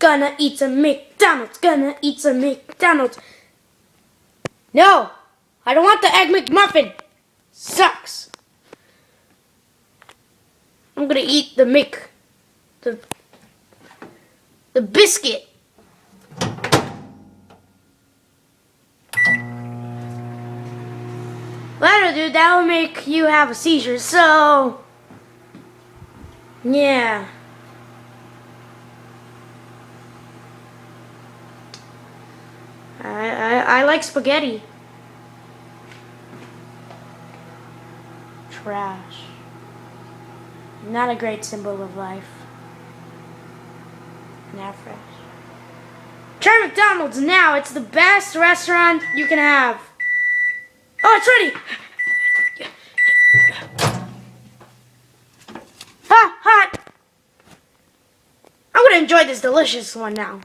Gonna eat some McDonald's. Gonna eat some McDonald's. No, I don't want the Egg McMuffin. Sucks. I'm gonna eat the biscuit. Well, dude, that will make you have a seizure, so yeah. I like spaghetti. Trash. Not a great symbol of life. Not fresh. Try McDonald's now. It's the best restaurant you can have. Oh, it's ready. Hot. I'm gonna enjoy this delicious one now.